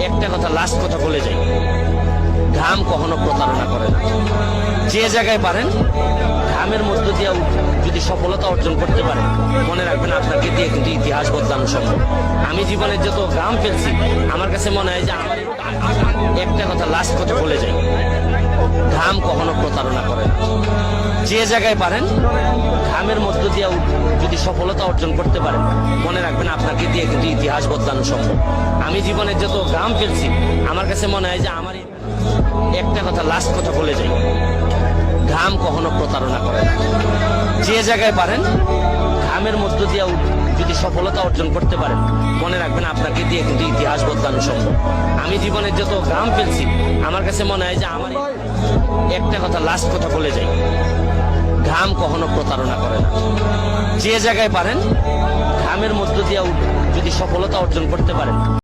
একটা কথা, লাস্ট কথা বলে যাই, ঘাম কখনো প্রতারণা করে না। যে জায়গায় পারেন ঘামের মধ্য দিয়ে যদি সফলতা অর্জন করতে পারেন, মনে রাখবেন আপনাকে দিয়ে কিন্তু ইতিহাস বদলানো সম্ভব। আমি জীবনে যত ঘাম ফেলছি, আমার কাছে মনে হয় যে আমার একটা কথা, লাস্ট কথা বলে যাই, ঘাম কখনো প্রতারণা করে না। যে জায়গায় পারেন ঘামের মধ্য দিয়ে যদি সফলতা অর্জন করতে পারেন, মনে রাখবেন আপনাকে দিয়ে কিন্তু ইতিহাস বদলানো সম্ভব। আমি জীবনে যত ঘাম ফেলছি, আমার কাছে মনে হয় যে আমার একটা কথা, লাস্ট কথা বলে যাই, ঘাম কখনো প্রতারণা করে না। যে জায়গায় পারেন ঘামের মধ্য দিয়ে যদি সফলতা অর্জন করতে পারেন, মনে রাখবেন আপনাকে দিয়ে কিন্তু ইতিহাস বদলানো সম্ভব। আমি জীবনে যত ঘাম ফেলছি, আমার কাছে মনে হয় যে আমার একটা কথা, লাস্ট কথা বলে যাই, ঘাম কখনো প্রতারণা করে না। যে জায়গায় পারেন ঘামের মধ্য দিয়ে যদি সফলতা অর্জন করতে পারেন,